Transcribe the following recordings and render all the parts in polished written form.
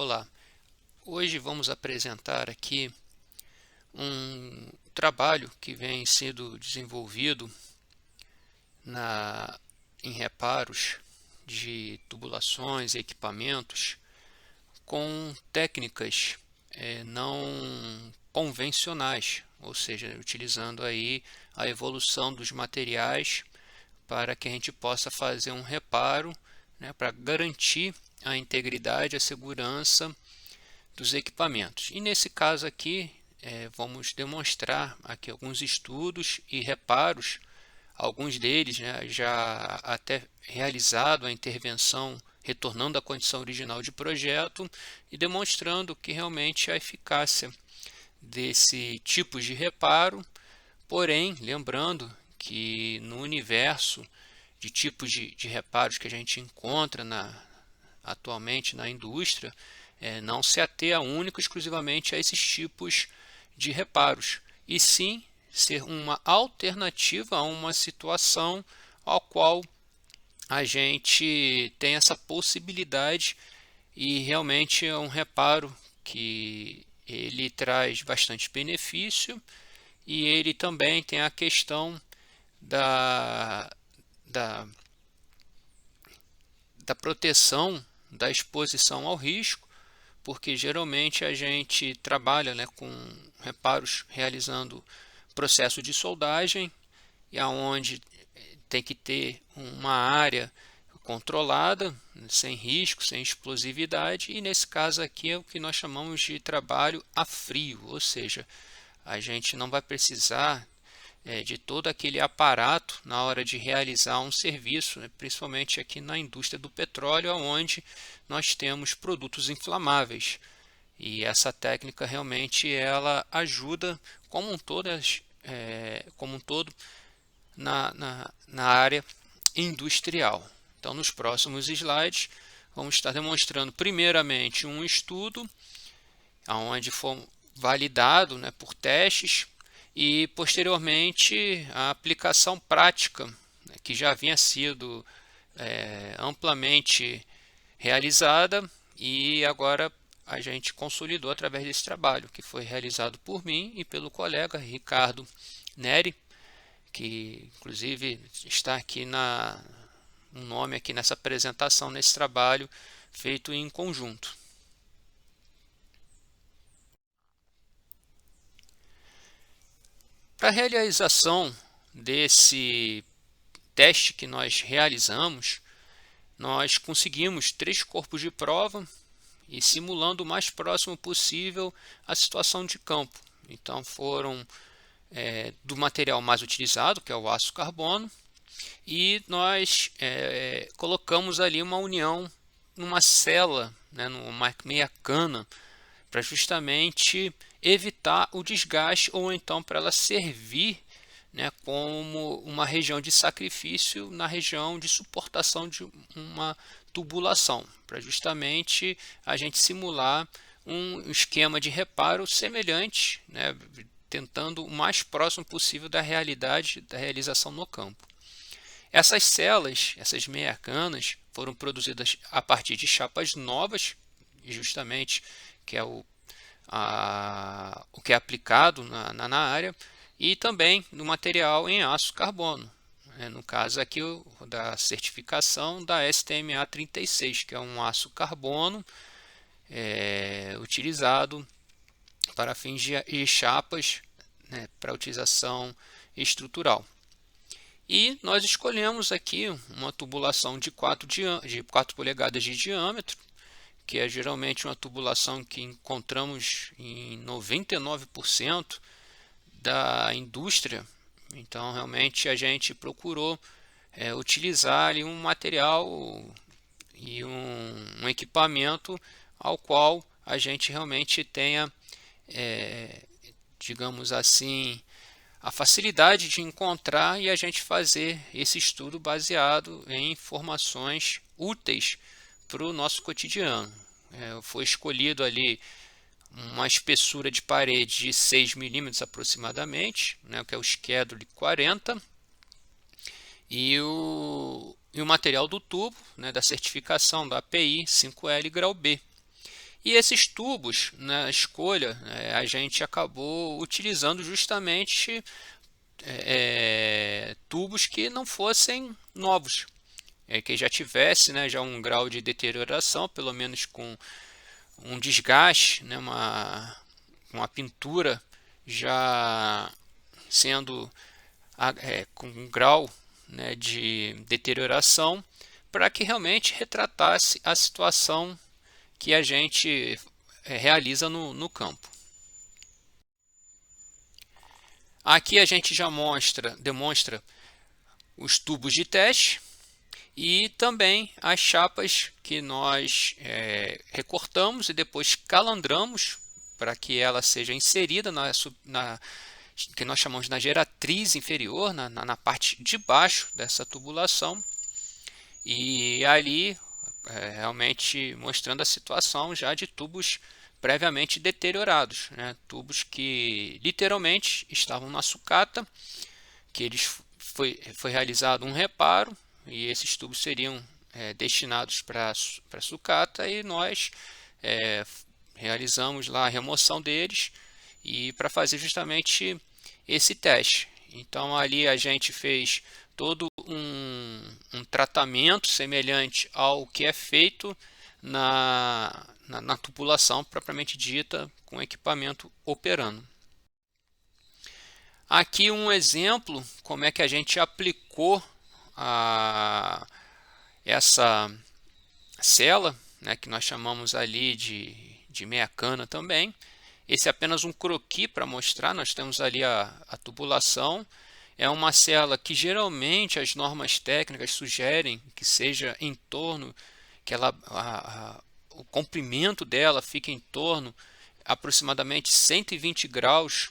Olá, hoje vamos apresentar aqui um trabalho que vem sendo desenvolvido em reparos de tubulações e equipamentos com técnicas não convencionais, ou seja, utilizando aí a evolução dos materiais para que a gente possa fazer um reparo, né, para garantir a integridade e a segurança dos equipamentos. E nesse caso aqui, vamos demonstrar aqui alguns estudos e reparos, alguns deles, né, já até realizado a intervenção retornando à condição original de projeto e demonstrando que realmente a eficácia desse tipo de reparo. Porém, lembrando que no universo de tipos de reparos que a gente encontra atualmente na indústria, não se ater único exclusivamente a esses tipos de reparos, e sim ser uma alternativa a uma situação ao qual a gente tem essa possibilidade, e realmente é um reparo que ele traz bastante benefício, e ele também tem a questão da, da, da proteção da exposição ao risco, porque geralmente a gente trabalha, né, com reparos realizando processo de soldagem, e aonde tem que ter uma área controlada, sem risco, sem explosividade, e nesse caso aqui é o que nós chamamos de trabalho a frio, ou seja, a gente não vai precisar de todo aquele aparato na hora de realizar um serviço, né, principalmente aqui na indústria do petróleo, onde nós temos produtos inflamáveis. E essa técnica realmente ela ajuda como um todo na área industrial. Então, nos próximos slides, vamos estar demonstrando primeiramente um estudo onde foi validado, né, por testes, e posteriormente a aplicação prática, né, que já havia sido amplamente realizada, e agora a gente consolidou através desse trabalho que foi realizado por mim e pelo colega Ricardo Neri, que inclusive está aqui um nome aqui nessa apresentação, nesse trabalho feito em conjunto. Para a realização desse teste que nós realizamos, nós conseguimos 3 corpos de prova e simulando o mais próximo possível a situação de campo. Então foram do material mais utilizado, que é o aço carbono, e nós colocamos ali uma união numa cela, né, numa meia cana, para justamente evitar o desgaste, ou então para ela servir, né, como uma região de sacrifício na região de suportação de uma tubulação, para justamente a gente simular um esquema de reparo semelhante, né, tentando o mais próximo possível da realidade da realização no campo. Essas celas, essas meia-canas, foram produzidas a partir de chapas novas, justamente que é o que é aplicado na área, e também no material em aço carbono. No caso aqui da certificação da STMA 36, que é um aço carbono utilizado para fins de chapas, né, para utilização estrutural. E nós escolhemos aqui uma tubulação de 4 polegadas de diâmetro, que é geralmente uma tubulação que encontramos em 99% da indústria. Então, realmente, a gente procurou utilizar ali um material e um equipamento ao qual a gente realmente tenha, digamos assim, a facilidade de encontrar, e a gente fazer esse estudo baseado em informações úteis para o nosso cotidiano. Foi escolhido ali uma espessura de parede de 6 milímetros aproximadamente, né, que é o Schedule 40, e o material do tubo, né, da certificação da API 5L grau B. E esses tubos, na escolha, a gente acabou utilizando justamente tubos que não fossem novos, que já tivesse, né, já um grau de deterioração, pelo menos com um desgaste, né, uma pintura já sendo com um grau, né, de deterioração, para que realmente retratasse a situação que a gente realiza no campo. Aqui a gente já demonstra os tubos de teste e também as chapas que nós recortamos e depois calandramos para que ela seja inserida na que nós chamamos na geratriz inferior, na parte de baixo dessa tubulação, e ali realmente mostrando a situação já de tubos previamente deteriorados, né? Tubos que literalmente estavam na sucata, que foi realizado um reparo e esses tubos seriam destinados para a sucata, e nós realizamos lá a remoção deles e para fazer justamente esse teste. Então ali a gente fez todo um tratamento semelhante ao que é feito na tubulação propriamente dita, com o equipamento operando. Aqui um exemplo como é que a gente aplicou essa cela, né, que nós chamamos ali de meia cana também. Esse é apenas um croquis para mostrar. Nós temos ali a tubulação. É uma cela que geralmente as normas técnicas sugerem que seja em torno, que o comprimento dela fique em torno aproximadamente 120 graus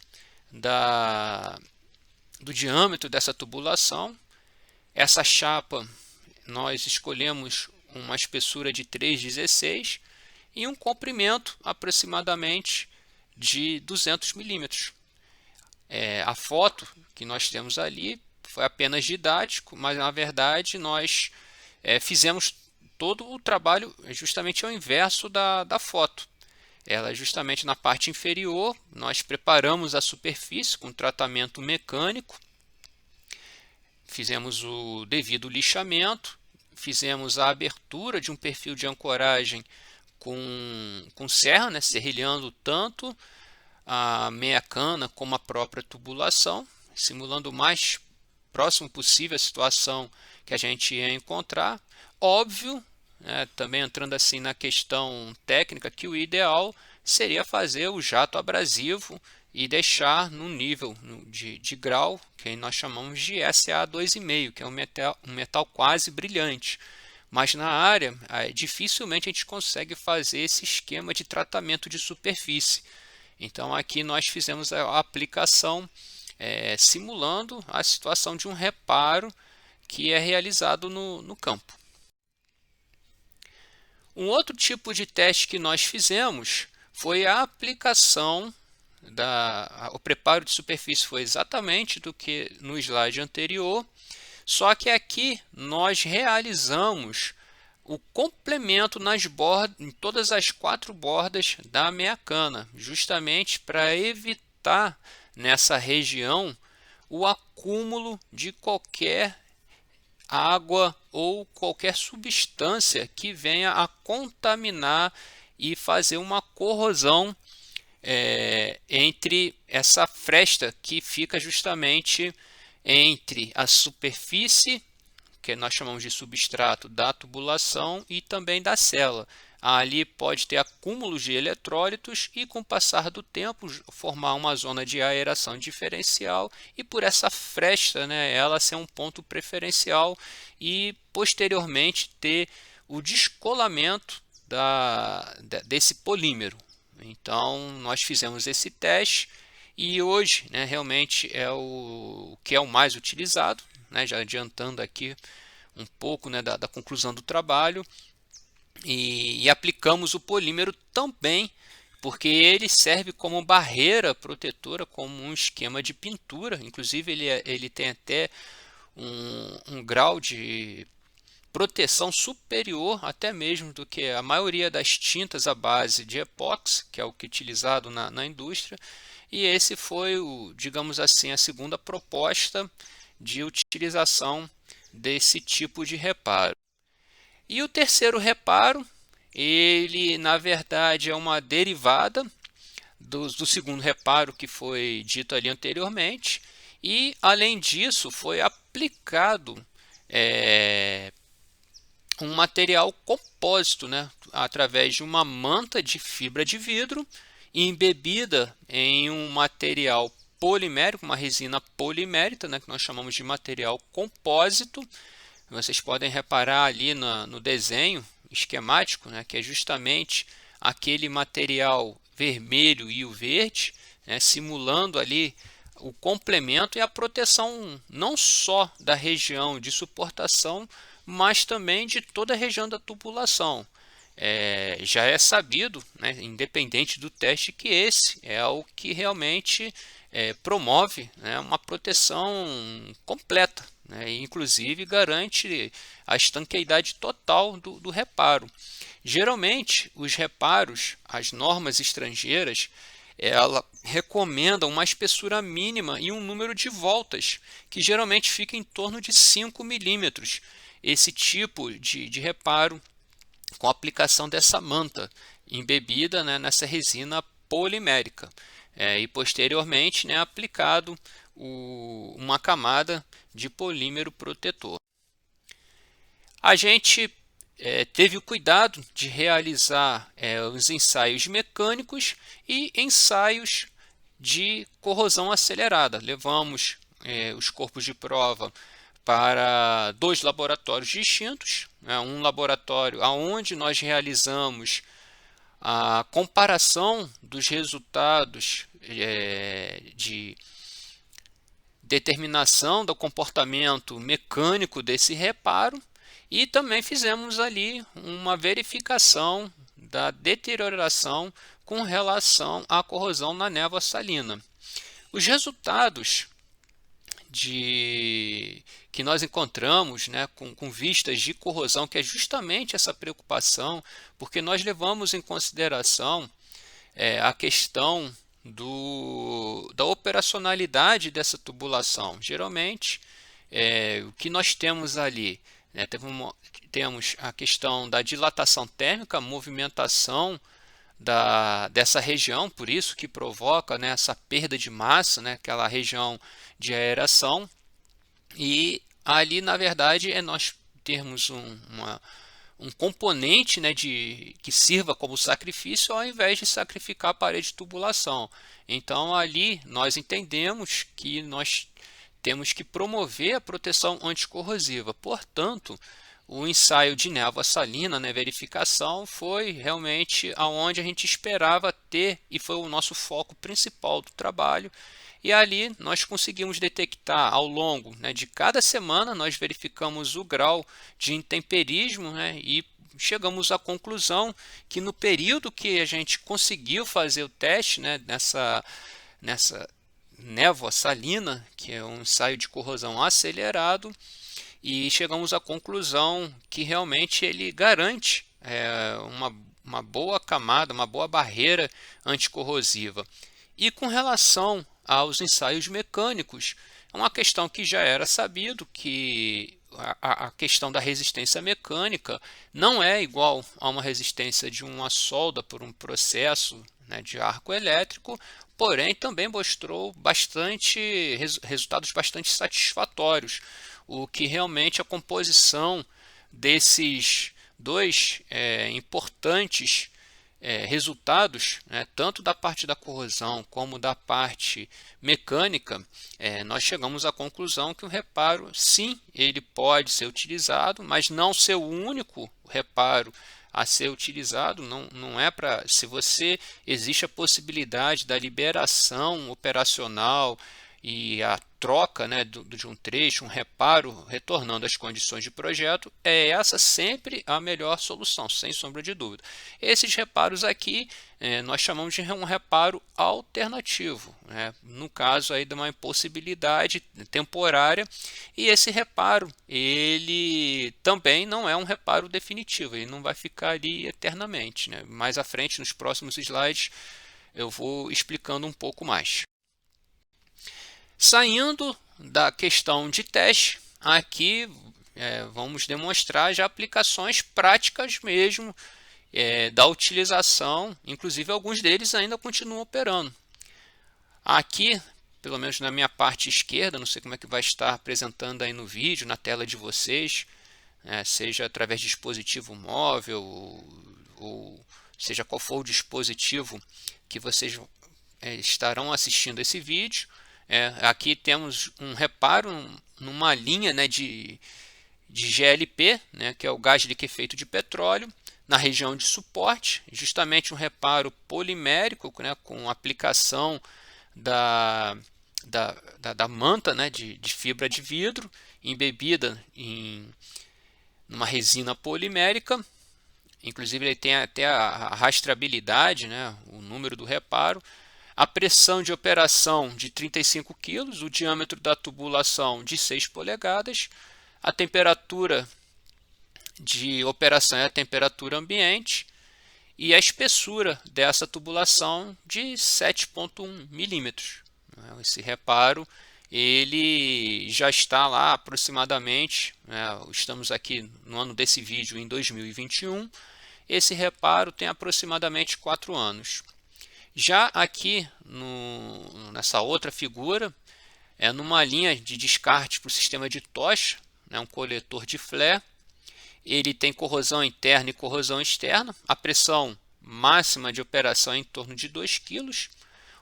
do diâmetro dessa tubulação. Essa chapa nós escolhemos uma espessura de 3,16 e um comprimento aproximadamente de 200 milímetros. A foto que nós temos ali foi apenas didático, mas na verdade nós fizemos todo o trabalho justamente ao inverso da foto. Ela justamente na parte inferior, nós preparamos a superfície com tratamento mecânico, fizemos o devido lixamento, fizemos a abertura de um perfil de ancoragem com serra, né, serrilhando tanto a meia cana como a própria tubulação, simulando o mais próximo possível a situação que a gente ia encontrar. Óbvio, também entrando assim na questão técnica, que o ideal seria fazer o jato abrasivo e deixar no nível de grau, que nós chamamos de SA2,5, que é um metal quase brilhante. Mas na área, dificilmente a gente consegue fazer esse esquema de tratamento de superfície. Então aqui nós fizemos a aplicação simulando a situação de um reparo que é realizado no campo. Um outro tipo de teste que nós fizemos foi a aplicação o preparo de superfície foi exatamente do que no slide anterior, só que aqui nós realizamos o complemento em todas as 4 bordas da meia cana, justamente para evitar nessa região o acúmulo de qualquer água ou qualquer substância que venha a contaminar e fazer uma corrosão entre essa fresta que fica justamente entre a superfície, que nós chamamos de substrato, da tubulação e também da célula. Ali pode ter acúmulos de eletrólitos e, com o passar do tempo, formar uma zona de aeração diferencial e, por essa fresta, ela ser um ponto preferencial e, posteriormente, ter o descolamento desse polímero. Então, nós fizemos esse teste e hoje realmente é o que é o mais utilizado, já adiantando aqui um pouco da conclusão do trabalho, e aplicamos o polímero também, porque ele serve como barreira protetora, como um esquema de pintura. Inclusive ele tem até um grau de proteção superior até mesmo do que a maioria das tintas à base de epóxi, que é o que é utilizado na indústria, e esse foi, digamos assim, a segunda proposta de utilização desse tipo de reparo. E o terceiro reparo, ele na verdade é uma derivada do segundo reparo que foi dito ali anteriormente, e além disso foi aplicado um material compósito, né, através de uma manta de fibra de vidro embebida em um material polimérico, uma resina polimérica, né, que nós chamamos de material compósito. Vocês podem reparar ali no desenho esquemático, né, que é justamente aquele material vermelho e o verde, né, simulando ali o complemento e a proteção não só da região de suportação, mas também de toda a região da tubulação. Já é sabido, né, independente do teste, que esse é o que realmente promove, né, uma proteção completa, né, e inclusive garante a estanqueidade total do reparo. Geralmente, os reparos, as normas estrangeiras, ela recomenda uma espessura mínima e um número de voltas, que geralmente fica em torno de 5 milímetros. Esse tipo de reparo com a aplicação dessa manta embebida, né, nessa resina polimérica. E posteriormente, né, aplicado uma camada de polímero protetor. A gente teve o cuidado de realizar os ensaios mecânicos e ensaios de corrosão acelerada. Levamos os corpos de prova para 2 laboratórios distintos, né? Um laboratório onde nós realizamos a comparação dos resultados de determinação do comportamento mecânico desse reparo, e também fizemos ali uma verificação da deterioração com relação à corrosão na névoa salina. Os resultados que nós encontramos, né, com vistas de corrosão, que é justamente essa preocupação, porque nós levamos em consideração a questão da operacionalidade dessa tubulação. Geralmente, o que nós temos ali, né, temos a questão da dilatação térmica, a movimentação dessa região, por isso que provoca, né, essa perda de massa, né, aquela região de aeração, e ali na verdade nós termos um componente, né, que sirva como sacrifício ao invés de sacrificar a parede de tubulação. Então ali nós entendemos que nós temos que promover a proteção anticorrosiva. Portanto, o ensaio de névoa salina, né, verificação, foi realmente aonde a gente esperava ter, e foi o nosso foco principal do trabalho. E ali nós conseguimos detectar ao longo, né, de cada semana, nós verificamos o grau de intemperismo, né, e chegamos à conclusão que no período que a gente conseguiu fazer o teste, né, nessa névoa salina, que é um ensaio de corrosão acelerado, e chegamos à conclusão que realmente ele garante uma boa camada, uma boa barreira anticorrosiva. E com relação aos ensaios mecânicos, é uma questão que já era sabido, que a questão da resistência mecânica não é igual a uma resistência de uma solda por um processo, né, de arco elétrico, porém também mostrou resultados bastante satisfatórios, o que realmente a composição desses dois importantes resultados, né, tanto da parte da corrosão como da parte mecânica, nós chegamos à conclusão que o reparo, sim, ele pode ser utilizado, mas não ser o único reparo a ser utilizado. Não é para, se existe a possibilidade da liberação operacional e a troca, né, de um trecho, um reparo, retornando às condições de projeto, é essa sempre a melhor solução, sem sombra de dúvida. Esses reparos aqui, nós chamamos de um reparo alternativo, né, no caso aí de uma impossibilidade temporária, e esse reparo, ele também não é um reparo definitivo, ele não vai ficar ali eternamente, né? Mais à frente, nos próximos slides, eu vou explicando um pouco mais. Saindo da questão de teste, aqui vamos demonstrar já aplicações práticas mesmo da utilização, inclusive alguns deles ainda continuam operando. Aqui, pelo menos na minha parte esquerda, não sei como é que vai estar apresentando aí no vídeo, na tela de vocês, seja através de dispositivo móvel ou seja qual for o dispositivo que vocês estarão assistindo esse vídeo. Aqui temos um reparo numa linha, né, de GLP, né, que é o gás liquefeito de petróleo, na região de suporte, justamente um reparo polimérico, né, com aplicação da manta, né, de fibra de vidro embebida numa resina polimérica. Inclusive ele tem até a rastreabilidade, né, o número do reparo. A pressão de operação de 35 kg, o diâmetro da tubulação de 6 polegadas, a temperatura de operação é a temperatura ambiente e a espessura dessa tubulação de 7,1 milímetros. Esse reparo ele já está lá aproximadamente, estamos aqui no ano desse vídeo em 2021, esse reparo tem aproximadamente 4 anos. Já aqui nessa outra figura, numa linha de descarte para o sistema de tocha, um coletor de flare, ele tem corrosão interna e corrosão externa, a pressão máxima de operação é em torno de 2 kg,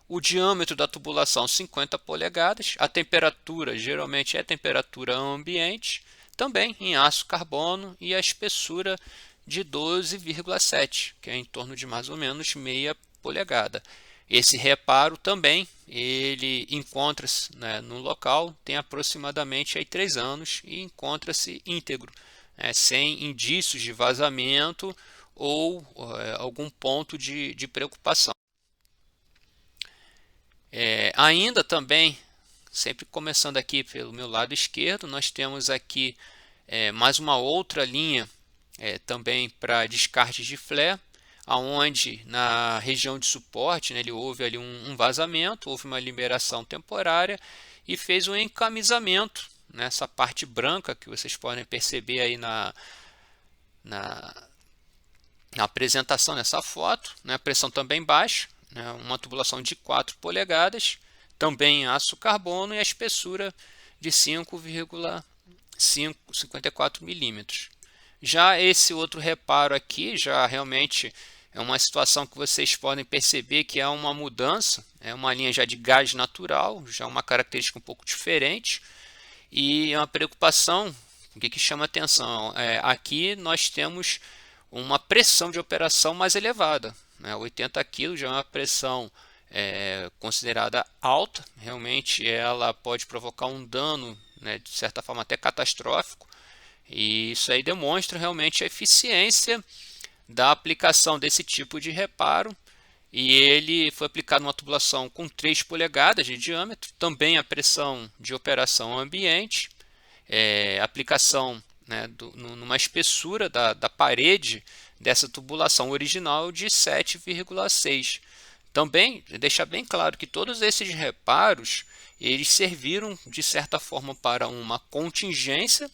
o diâmetro da tubulação 50 polegadas, a temperatura geralmente é temperatura ambiente, também em aço carbono e a espessura de 12,7, que é em torno de mais ou menos meia polegada. Esse reparo também ele encontra-se, né, no local, tem aproximadamente aí 3 anos e encontra-se íntegro, sem indícios de vazamento ou algum ponto de preocupação. Ainda também, sempre começando aqui pelo meu lado esquerdo, nós temos aqui mais uma outra linha também para descarte de flare, aonde na região de suporte, né, houve ali um vazamento, houve uma liberação temporária e fez um encamisamento nessa parte branca que vocês podem perceber aí na apresentação nessa foto, né, a pressão também baixa, né, uma tubulação de 4 polegadas, também em aço carbono e a espessura de 5,54 milímetros. Já esse outro reparo aqui, já realmente é uma situação que vocês podem perceber que é uma mudança, é uma linha já de gás natural, já uma característica um pouco diferente, e é uma preocupação, o que chama atenção, aqui nós temos uma pressão de operação mais elevada, 80 kg já é uma pressão considerada alta, realmente ela pode provocar um dano, de certa forma até catastrófico, e isso aí demonstra realmente a eficiência da aplicação desse tipo de reparo, e ele foi aplicado numa tubulação com 3 polegadas de diâmetro, também a pressão de operação ambiente, aplicação, numa espessura da parede dessa tubulação original de 7,6. Também deixar bem claro que todos esses reparos eles serviram de certa forma para uma contingência,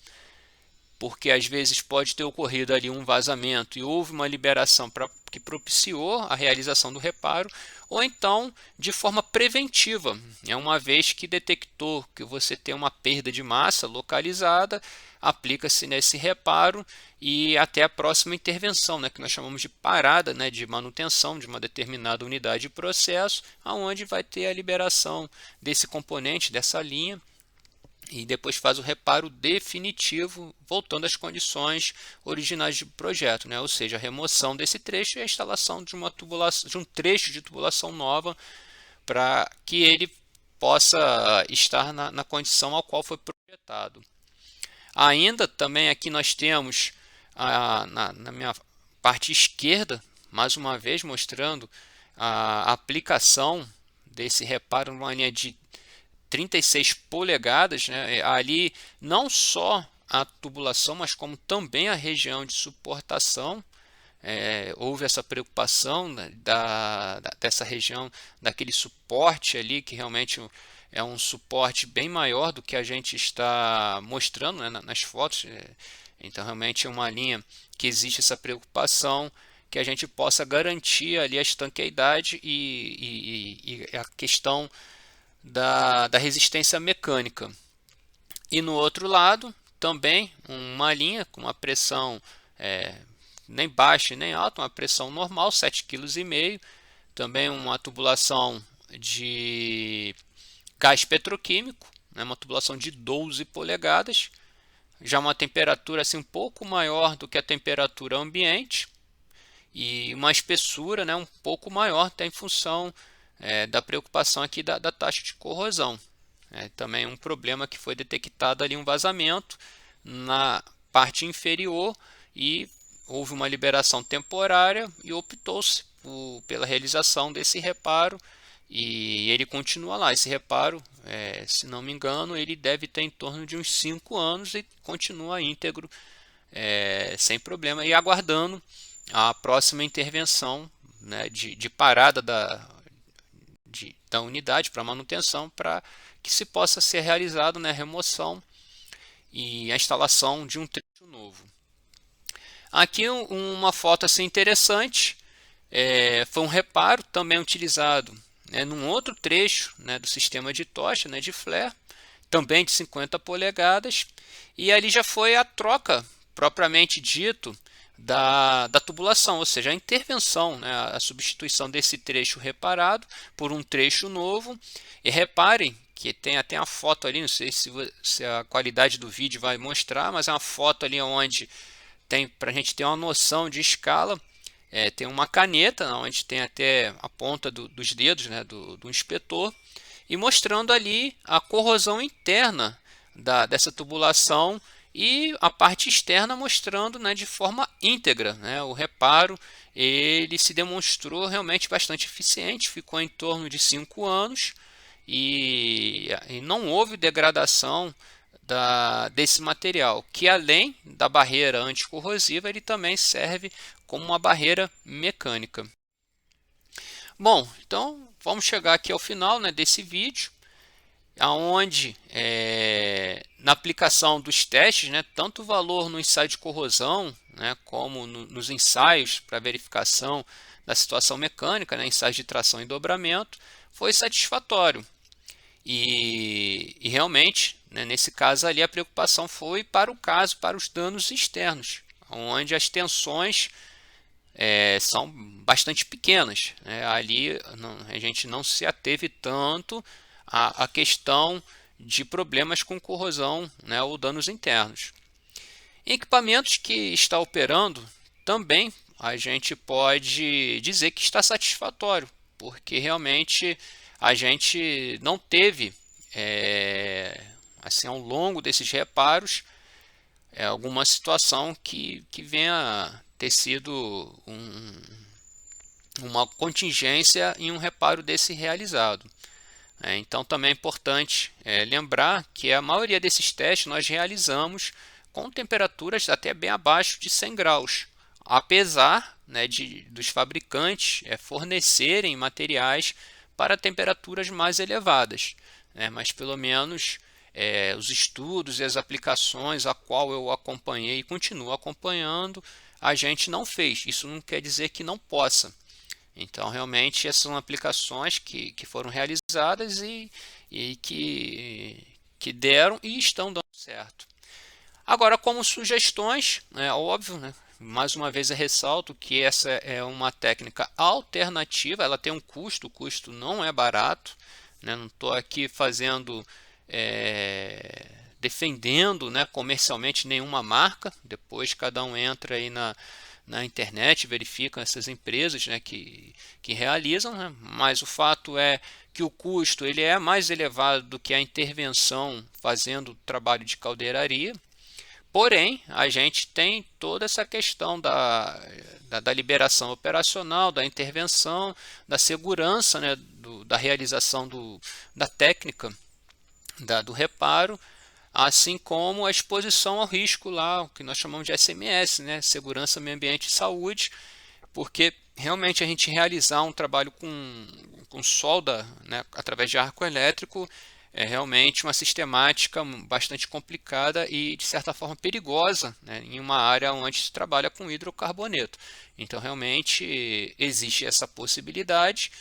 porque às vezes pode ter ocorrido ali um vazamento e houve uma liberação que propiciou a realização do reparo, ou então de forma preventiva, uma vez que detectou que você tem uma perda de massa localizada, aplica-se nesse reparo e até a próxima intervenção, que nós chamamos de parada, de manutenção de uma determinada unidade de processo, aonde vai ter a liberação desse componente, dessa linha, e depois faz o reparo definitivo, voltando às condições originais do projeto, ou seja, a remoção desse trecho e a instalação de um trecho de tubulação nova para que ele possa estar na condição ao qual foi projetado. Ainda também aqui nós temos na minha parte esquerda, mais uma vez mostrando a aplicação desse reparo numa linha de 36 polegadas, né? Ali não só a tubulação, mas como também a região de suportação. Houve essa preocupação, né, dessa região, daquele suporte ali, que realmente é um suporte bem maior do que a gente está mostrando, né, nas fotos. Então realmente é uma linha que existe essa preocupação que a gente possa garantir ali a estanqueidade e a questão da resistência mecânica. E no outro lado também uma linha com uma pressão nem baixa nem alta, uma pressão normal, 7,5 kg. Também uma tubulação de gás petroquímico, né, uma tubulação de 12 polegadas, já uma temperatura assim, um pouco maior do que a temperatura ambiente e uma espessura, né, um pouco maior, até em função da preocupação aqui da taxa de corrosão. Também um problema que foi detectado ali, um vazamento na parte inferior, e houve uma liberação temporária e optou-se pela realização desse reparo, e ele continua lá. Esse reparo, se não me engano, ele deve ter em torno de uns 5 anos e continua íntegro, sem problema, e aguardando a próxima intervenção, né, de parada da unidade para manutenção, para que se possa ser realizado, né, a remoção e a instalação de um trecho novo. Aqui uma foto assim interessante, foi um reparo também utilizado, né, num outro trecho, né, do sistema de tocha, né, de flare, também de 50 polegadas, e ali já foi a troca, propriamente dito, da tubulação, ou seja, a intervenção, né, a substituição desse trecho reparado por um trecho novo. E reparem que tem até a foto ali, não sei se a qualidade do vídeo vai mostrar, mas é uma foto ali onde tem, para a gente ter uma noção de escala, tem uma caneta onde tem até a ponta dos dedos, né, do inspetor, e mostrando ali a corrosão interna dessa tubulação, e a parte externa mostrando, né, de forma íntegra, né, o reparo. Ele se demonstrou realmente bastante eficiente, ficou em torno de 5 anos e não houve degradação desse material, que além da barreira anticorrosiva, ele também serve como uma barreira mecânica. Bom, então vamos chegar aqui ao final, né, desse vídeo, aonde na aplicação dos testes, né, tanto o valor no ensaio de corrosão, né, como nos ensaios para verificação da situação mecânica, né, ensaios de tração e dobramento, foi satisfatório. E realmente, né, nesse caso ali, a preocupação foi para os danos externos, onde as tensões são bastante pequenas, né? Ali a gente não se ateve tanto à questão de problemas com corrosão, né, ou danos internos. Em equipamentos que está operando, também a gente pode dizer que está satisfatório, porque realmente a gente não teve, assim, ao longo desses reparos, alguma situação que venha ter sido uma contingência em um reparo desse realizado. Então também é importante lembrar que a maioria desses testes nós realizamos com temperaturas até bem abaixo de 100 graus, apesar, né, dos fabricantes fornecerem materiais para temperaturas mais elevadas, né, mas pelo menos os estudos e as aplicações a qual eu acompanhei e continuo acompanhando, a gente não fez. Isso não quer dizer que não possa. Então realmente essas são aplicações que foram realizadas e que deram e estão dando certo. Agora, como sugestões, é óbvio, né? Mais uma vez eu ressalto que essa é uma técnica alternativa, ela tem um custo, o custo não é barato, né? Não estou aqui fazendo, defendendo, né, comercialmente nenhuma marca, depois cada um entra aí na internet, verificam essas empresas, né, que realizam, né, mas o fato é que o custo ele é mais elevado do que a intervenção fazendo o trabalho de caldeiraria. Porém, a gente tem toda essa questão da liberação operacional, da intervenção, da segurança, né, da realização da técnica do reparo, assim como a exposição ao risco lá, o que nós chamamos de SMS, né, Segurança, Meio Ambiente e Saúde, porque realmente a gente realizar um trabalho com solda, né, através de arco elétrico é realmente uma sistemática bastante complicada e de certa forma perigosa, né, em uma área onde se trabalha com hidrocarboneto. Então realmente existe essa possibilidade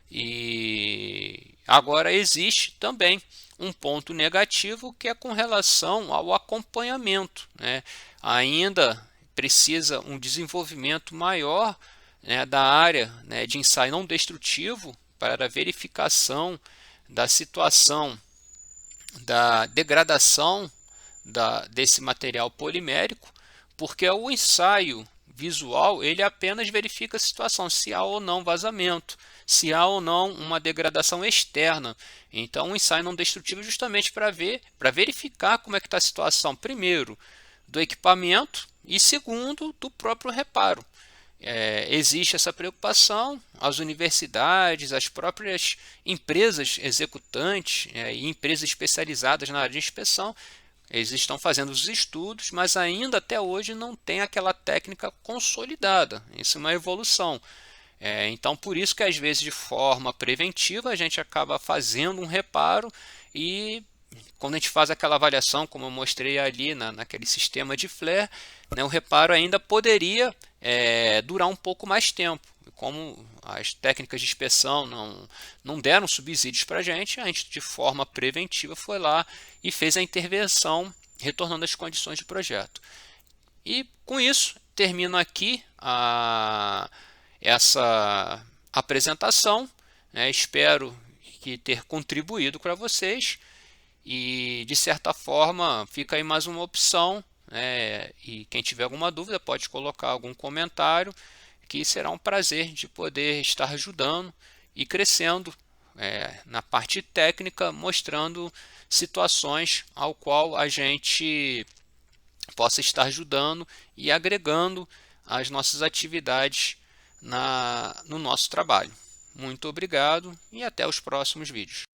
e agora existe também um ponto negativo que é com relação ao acompanhamento, né? Ainda precisa um desenvolvimento maior, né, da área, né, de ensaio não destrutivo para a verificação da situação da degradação desse material polimérico, porque o ensaio visual ele apenas verifica a situação, se há ou não vazamento, se há ou não uma degradação externa. Então o ensaio não destrutivo é justamente para verificar como é que está a situação, primeiro, do equipamento e segundo, do próprio reparo. Existe essa preocupação, as universidades, as próprias empresas executantes e empresas especializadas na área de inspeção, eles estão fazendo os estudos, mas ainda até hoje não tem aquela técnica consolidada. Isso é uma evolução. Então, por isso que às vezes de forma preventiva a gente acaba fazendo um reparo e quando a gente faz aquela avaliação, como eu mostrei ali naquele sistema de flare, né, o reparo ainda poderia durar um pouco mais tempo. Como as técnicas de inspeção não deram subsídios para a gente de forma preventiva foi lá e fez a intervenção, retornando às condições de projeto. E com isso, termino aqui essa apresentação. Espero que ter contribuído para vocês. E de certa forma fica aí mais uma opção, né? E quem tiver alguma dúvida pode colocar algum comentário, que será um prazer de poder estar ajudando e crescendo na parte técnica, mostrando situações ao qual a gente possa estar ajudando e agregando as nossas atividades no nosso trabalho. Muito obrigado e até os próximos vídeos.